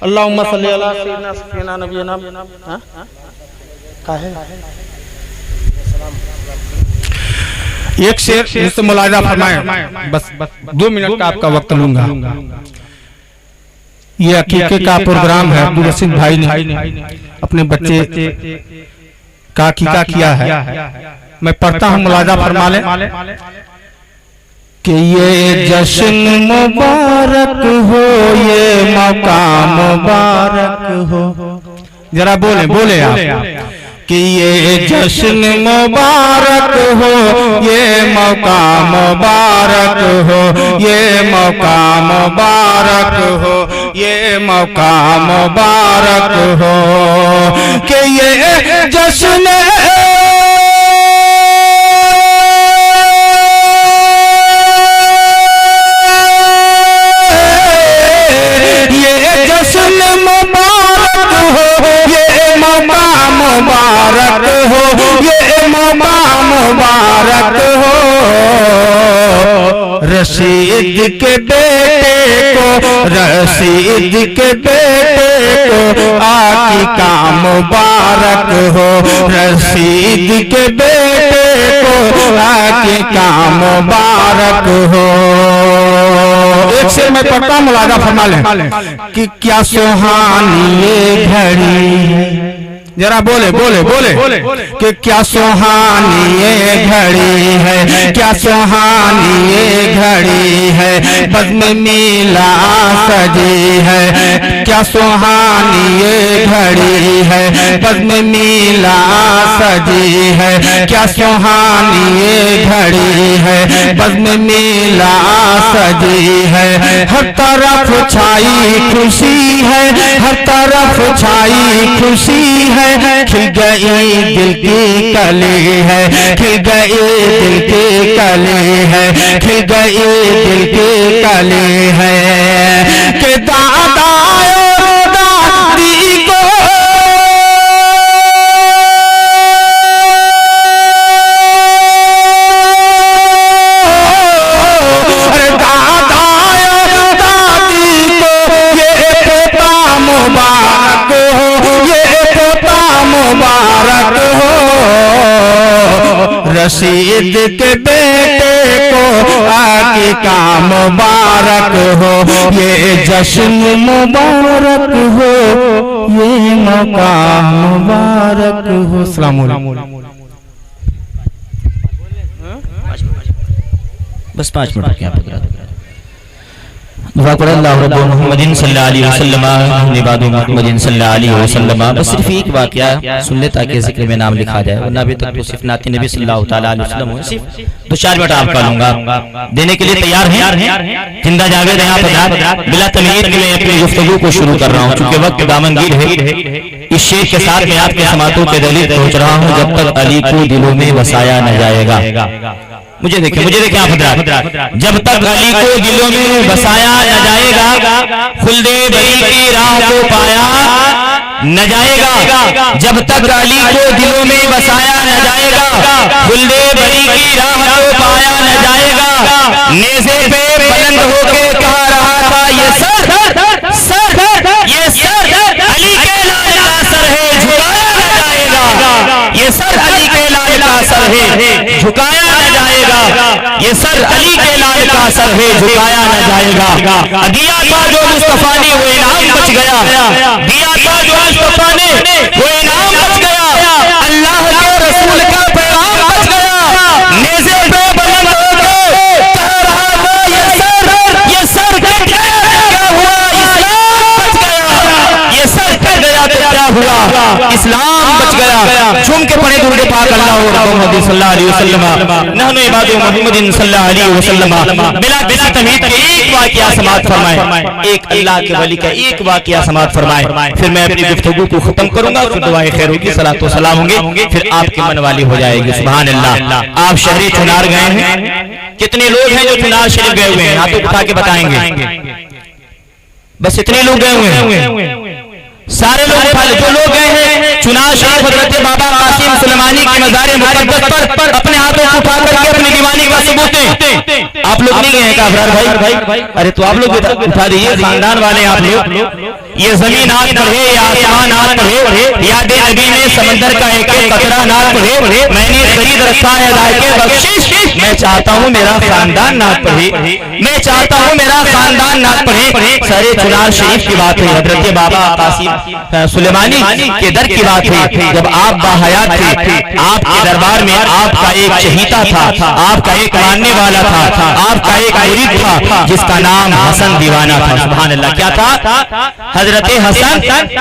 अल्लाहुम्मा सल्ली अला सय्यिदना सफीना नबीना काहे एक शेर मुझसे मुलाहिजा फरमाएं, बस 2 मिनट का आपका वक्त लूंगा। ये अकीके का प्रोग्राम है, अब्दुल रशीद भाई ने अपने बच्चे का अकीका किया है। मैं पढ़ता हूँ, मुलाहिजा फरमा लें कि ये जश्न मुबारक हो, ये मौका मुबारक हो। जरा बोले बोले आप कि ये जश्न मुबारक हो, ये मौका मुबारक हो, ये मौका मुबारक हो, ये मौका मुबारक हो कि ये जश्न मुबारक हो, ये मौका मुबारक हो। रशीद के बेटे को, रशीद के बेटे को आकीका मुबारक हो, रशीद के बेटे को आकीका मुबारक हो। एक से मैं पढ़ता मुलाहिजा फरमा लें कि क्या सुहानी ये घड़ी, जरा बोले बोले बोले कि क्या सुहानी ये घड़ी है, क्या सुहानी ये घड़ी है, बज़्म मिला सजी है। क्या सुहानी ये घड़ी है, बज़्म मिला सजी है। क्या सुहानी ये घड़ी है, बज़्म मिला सजी है। हर तरफ छाई खुशी है, हर तरफ छाई खुशी है। खिल गई दिल की कली है, खिल गई दिल की कली है, खिल गई दिल की कली है कि दादा और दादी को दादा और दादी को ये पोता मुबारक हो, ये मुबारक हो। रशीद के बेटे को आकीका मुबारक हो, ये जश्न मुबारक हो, ये मौका मुबारक हो। अस्सलाम वालेकुम। बस 5 मिनट क्या पकड़ा दुआ कर अल्लाह रब्बु मुहम्मदिन सल्लल्लाहु अलैहि वसल्लम निबादु मुहम्मदिन सल्लल्लाहु अलैहि वसल्लम। बस सिर्फ एक वाकया सुन ले ताकि जिक्र में नाम लिखा जाए, वरना अभी तक तो सिर्फ नाती नबी सल्लल्लाहु तआला अलैहि वसल्लम हो। सिर्फ 2-4 मिनट आपका लूंगा, देने के लिए तैयार हैं? जिंदा जावेद हैं आप? बिला तमहीद मैं अपनी गुफ्तगू को शुरू कर रहा हूँ, चूंकि वक्त दामनगीर है। इस शेर के साथ मैं आपके समातों के दलील पहुंच रहा हूँ, जब तक अली को दिलों में बसाया न जाएगा। मुझे देखें आप हज़रात, जब तक अली को दिलों में बसाया न जाएगा, खुल्दे बरी की राह को पाया न जाएगा। जब तक अली को दिलों में बसाया न जाएगा, खुल्दे बरी की राह को पाया न जाएगा। नेज़े पे बुलंद होके कह रहा था ये सर, ये सर अली के लाल का सर है, झुकाया न जाएगा। ये सर अली के लाल का सर है, झुकाया न जाएगा। ये सर अली के लाल का सर है, झुकाया न जाएगा। दिया था जो मुस्तफा ने वो इनाम बच गया, दिया था जो मुस्तफा ने वो इनाम बच गया। अल्लाह के रसूल का पैगाम बच गया। नेज़े पे बुलंद होकर कह रहा था ये सर कट गया, क्या हुआ? इस्लाम बच गया। ये सर कट गया तो क्या हुआ? इस्लाम बच गया। झूम के पढ़े दुरूद पाक अल्लाह मुहम्मद सल्लल्लाहु अलैहि वसल्लम नहनु इबादु मुहम्मदिन सल्लल्लाहु अलैहि वसल्लम। बिला किसी तमहीद के एक वाकया समाअत फरमाए, एक अल्लाह के वली का एक वाकया समाअत फरमाए, फिर मैं अपनी गुफ्तगू को खत्म करूंगा। फिर दुआए खैर होगी, सलात व सलाम होंगे, फिर आपकी मन वाली हो जाएगी। सुभान अल्लाह। आप शहरी चुनार गए हैं? कितने लोग हैं जो चुनार शरीफ गए हुए हैं? हाथों उठा के बताएंगे। बस इतने लोग गए हुए हैं? सारे लोग जो लोग गए हैं चुनार शरीफ हजरत बाबा कासिम सुलेमानी की मज़ार मुक़द्दस पर अपने हाथों को उठा करके अपनी दीवानी का सबूत दें। आप लोग नहीं गए हैं का अफरार भाई? अरे तो आप लोग उठा दीजिए, खानदान वाले आप लोग ये जमीन हाथ बढ़े या आसमान हाथ बढ़े, याद नबी ने समंदर का एक एक कतरा नाथ पढ़े, मैंने खरीद रखा है के बख्शिश, मैं चाहता हूँ मेरा खानदान नाथ पढ़े, मैं चाहता हूँ मेरा खानदान नाथ पढ़े। सारे चुनार शरीफ की बात है, हजरत बाबा कासिम सुलेमानी के दर की बात है। जब आप बाहयात थे, आपके दरबार में आपका एक चहीता था, आपका एक मानने वाला था, आपका एक मुरीद था जिसका नाम हसन दीवाना था। सुभान अल्लाह, क्या था? हजरत हसन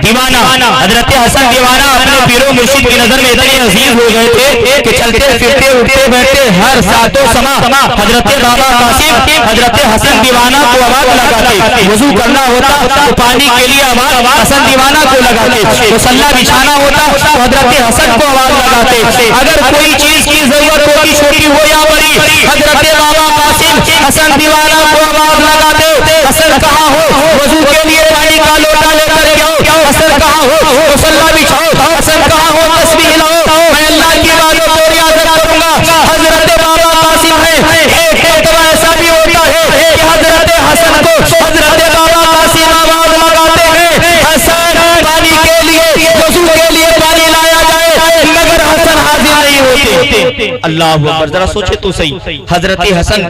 दीवाना। हजरत हसन दीवाना अपने पीरो मुर्शिद की नजर में इतने अजीज हो गए थे कि चलते फिरते उठते बैठते हर सातों समा हजरत बाबा कासिम हजरत हसन दीवाना को आवाज लगाते। वजू करना होता तो पानी के लिए आवाज हसन दीवाना को लगाते, मुसल्ला बिछाना होता तो हजरत हसन को आवाज लगाते। अगर कोई चीज की जरूरत होती छोटी हो या बड़ी, हजरत बाबा कासिम हसन दीवाना को आवाज लगाते। हसन कहाँ हो? वजू के लिए पानी का लोटा लेकर आओ। हसन कहाँ हो? मुसल्ला बिछाओ। हसन कहाँ हो? तस्बीह लाओ। मैं अल्लाह की बातों को याद करूंगा। हजरत बाबा कासिम है। एक मरतबा ऐसा भी होता है कि हजरत हसन को हजरत बाबा कासिम आवाज लगाते हैं, हसन पानी के लिए वजू के लिए पानी लाया जाए, मगर हसन हाजिर नहीं होते। अल्लाह अकबर, जरा सोचे तो सही। हजरत हसन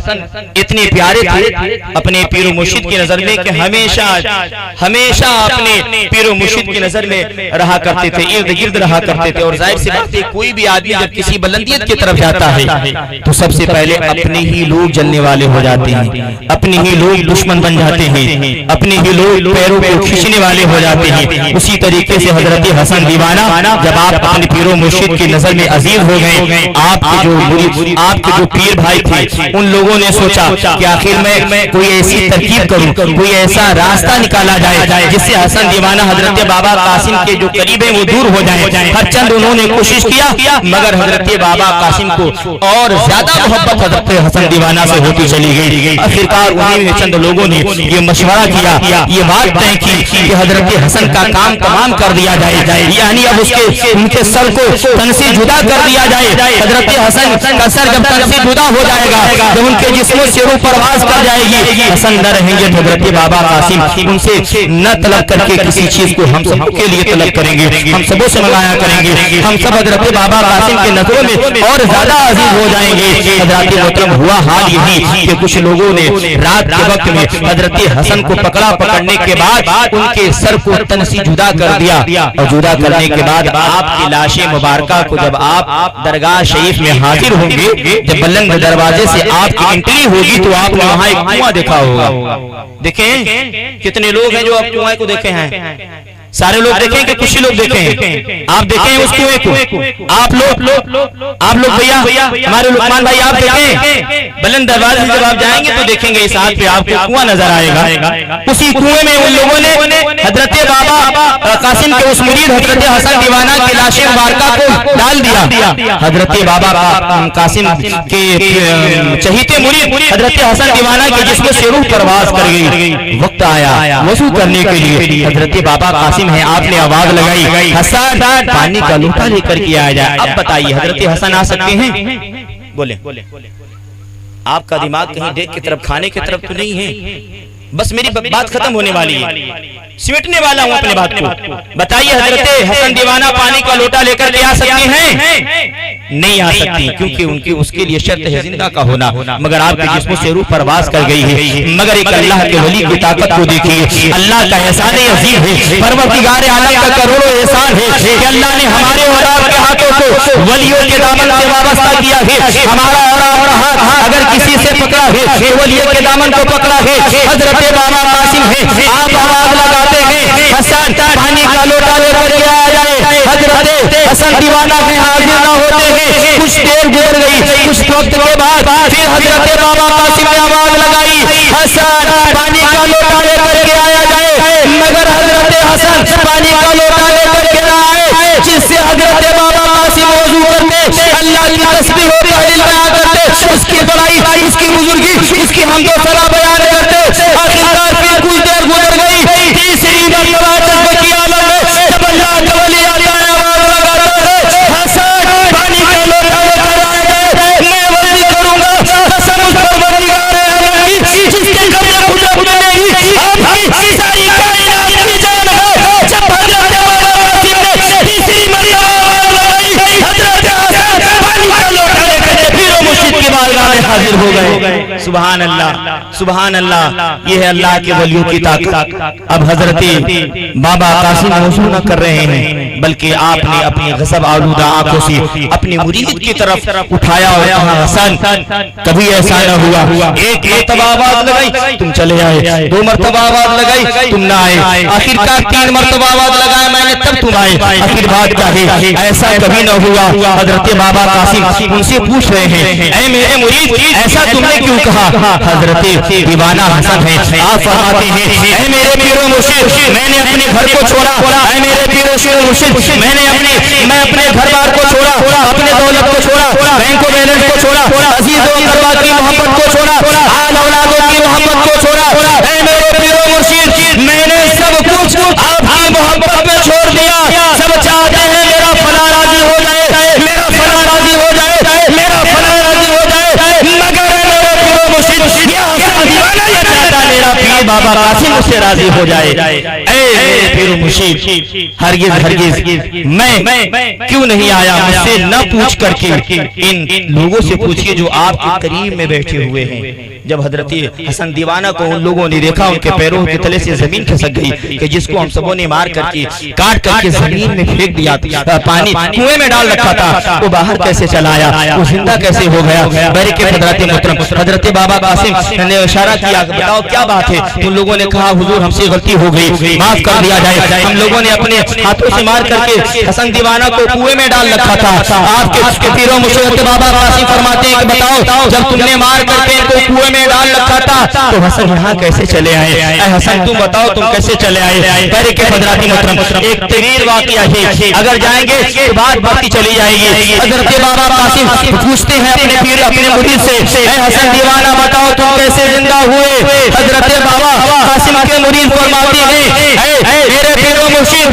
इतने प्यारे थे अपने पीरो मुर्शिद की नजर में कि हमेशा हमेशा अपने पीरो मुर्शिद की नजर में रहा करते थे, इर्द गिर्द रहा करते थे। और जाहिर सी बात है, कोई भी आदमी जब किसी बुलंदियत की तरफ जाता है तो सबसे पहले अपने ही लोग जलने वाले हो जाते हैं, अपने ही लोग दुश्मन बन जाते हैं, अपने ही लोग पैरों को खींचने वाले हो जाते हैं। उसी तरीके से हजरत हसन दीवाना जब आप अपने पीरो मुर्शिद की नजर में अजीज हो गए, आपके जो पीर भाई थे उन लोगों ने सोचा कि आखिर मैं कोई ऐसी तरकीब करूं, कोई ऐसा रास्ता निकाला जाए जिससे हसन दीवाना हजरत बाबा कासिम के जो करीब है वो दूर हो जाए। हर चंद उन्होंने कोशिश किया, मगर हजरत बाबा कासिम को और ज्यादा मोहब्बत हजरत हसन दीवाना से होती चली गई। आखिरकार उन्हीं चंद लोगों ने ये मशवरा किया, ये बात तय की कि हजरत हसन का काम तमाम कर दिया जाए, यानी अब उनके सर को तन से जुदा कर दिया जाए। हजरत हसन का सर जब तन से जुदा हो जाएगा, जब उनके जिस्मों से रूह परवाज कर जाएगी, हसन न रहेंगे। हजरत बाबा कासिम उनसे न तलब करके किसी चीज को हम सब के लिए तलब करेंगे, हम सबों से मंगाया करेंगे, हम सब हजरत बाबा कासिम के नजरों में और ज्यादा अजीज हो जाएंगे। हजरत मोहतरम, हुआ हाल यही कि कुछ लोगों ने रात के वक्त में हजरत हसन को पकड़ने के बाद उनके सर को तन से जुदा कर दिया, और जुदा करने के बाद आपकी लाशें मुबारका को जब आप दरगाह शरीफ में हाजिर होंगे, जब बुलंद दरवाजे से आपकी एंट्री होगी तो आपने वहां एक कुआं देखा होगा। देखें कितने लोग हैं जो आप कुआं को देखे हैं? सारे लोग देखें कि कुछ ही लोग देखे हैं? आप देखें उस कुएं को? आप लोग भैया हमारे लुकमान भाई आप देखें, बुलंद दरवाजे से जब आप जाएंगे तो देखेंगे इस हाथ पे आपको कुआं नजर आएगा। उसी कुएं में उन लोगों ने हजरत बाबा कासिम के उस मुरीद हजरत हसन दीवाना की लाशें मुबारका को डाल दिया। हजरत बाबा कासिम के चहीते मुरीद हजरत हसन दीवाना के जिस्म से रूह परवाज कर गई। वक्त आया वजू करने के लिए, हजरत बाबा कासिम है, आपने आवाज लगाई, हसन पानी का लोटा लेकर के आ जाए। अब बताइए हजरत हसन आ सकते हैं? बोले आपका दिमाग कहीं डेक की तरफ, खाने की तरफ तो नहीं है? बस मेरी बात खत्म होने वाली है, सिमटने वाला हूं अपने बात को। बताइए हजरत हसन दीवाना पानी का लोटा लेकर के आ सकते हैं? नहीं आ सकती, क्योंकि उनकी उसके लिए शर्त है जिंदा का होना। मगर आपके जिस्मों से रूह परवाज कर गई है। मगर एक अल्लाह के वली की ताकत को देखिए, अल्लाह का एहसान अजीम है, परवरदिगार आलम का करोड़ों एहसान है कि अल्लाह ने हमारे और आपके हाथों को वलियों के दामन से वाबस्ता किया है। हमारा और हाथ अगर किसी से पकड़ा है, वलियों के दामन को पकड़ा है। हजरत बाबा कासिम है, आप आवाज लगाते हैं, हसन पानी का लोटा लेकर के आ जाए। हजरत हसन दीवाना में हाजिर न होते हैं, कुछ देर गुजर गई, कुछ वक्त के बाद फिर हजरत बाबा कासिम ने आवाज लगाई, हसन पानी का लोटा लेकर के आया जाए। मगर हजरत हसन पानी का लोटा लेकर के ना आए, जिससे हजरत बाबा कासिम वजू करते, अल्लाह की तस्बीह और तहलील बयान करते, उसकी बड़ाई, उसकी बुजुर्गी, उसकी हमदो सना बयान करते। आखिरकार फिर कुछ देर गुजर गई, तीसरी मरतबा तस्बीह की आलम में जब अल्लाह का वली आता है, आवाज लगाता है, हसन पानी का लोटा लेकर आए, मैं वली करूंगा। हसन उस परवरदिगार आलम की जिसके कब्र खुदा नहीं, आपकी सारी कायनात की जान सुभान अल्लाह सुभान अल्लाह। ये है अल्लाह के वलियों की ताकत। अब हजरत बाबा कासिम वजू न कर रहे हैं, बल्कि आपने अपनी गज़ब आलूदा आंखों से अपनी मुरीद की तरफ उठाया और कहा हसन कभी ऐसा न हुआ, एक मर्तबा आवाज लगाई तुम चले आए, 2 मर्तबा आवाज लगाई तुम ना आए, आखिरकार 3 मर्तबा आवाज लगाया मैंने तब तुम आए, आखिर बात क्या है, ऐसा कभी न हुआ। हजरत बाबा कासिम उनसे पूछ रहे हैं ऐ मेरे मुरीद ऐसा तुमने क्यों कहा? हजरत दीवाना हसन है, आप फरमाते हैं ऐ मेरे पीरो मुर्शिद मैंने अपने घर को छोड़ा, ऐ मेरे पीरो मुर्शिद मैंने अपने घर बार को छोड़ा, अपने दौलत को छोड़ा, बैंक बैलेंस को छोड़ा, अजीजों अकरबा की मोहब्बत को छोड़ा, आल औलादों की मोहब्बत को छोड़ा, ऐ मेरे पीरो मुर्शिद मैंने सब कुछ आपकी मोहब्बत में छोड़ दिया। सब चाहते हैं मेरा फला राजी हो जाए, मेरा फला राजी हो जाए, मेरा फला राजी हो जाए, मगर मेरे पीरो मुर्शिद दीवाना ये चाहता मेरा पीर बाबा कासिम उससे राजी हो जाए। ऐ मेरे पीरो मुर्शिद हरगिज हरगिज मैं क्यों नहीं आया? मुझसे न पूछ करके इन लोगों से पूछिए जो आपके करीब में बैठे हुए हैं। जब हजरत हसन दीवाना को उन लोगों ने देखा उनके पैरों के तले से जमीन खिसक गई कि जिसको हम सबों ने मार करके काट करके जमीन में फेंक दिया, पानी कुएं में डाल रखा था, वो बाहर कैसे चला आया, वो जिंदा कैसे हो गया? बैरिक हजरत मोहतरम हजरत बाबा कासिम ने इशारा किया बताओ क्या बात है? उन लोगों ने कहा हुजूर हमसे गलती हो गई, माफ कर दिया जाए, हम लोगों ने अपने हाथों से मार करके हसन दीवाना को कुएं में डाल रखा था। आपके पीरों मुर्शिद बाबा कासिम फरमाते हैं कि बताओ जब तुमने मार करके इनको कुएं में डाल रखा था तो हसन यहाँ कैसे चले आए? ऐ हसन तुम बताओ तुम कैसे चले आए? बैरिक हजरत मोहतरम एक तवील वाकया है, अगर जाएंगे तो बात बढ़ती चली जाएगी। हजरत बाबा कासिम पूछते हैं अपने पीर अपने मुरीद से ऐ हसन दीवाना बताओ तुम कैसे जिंदा हुए? हजरत बाबा कासिम के मुरीद फरमाते हैं ऐ मेरे पीरो मुर्शिद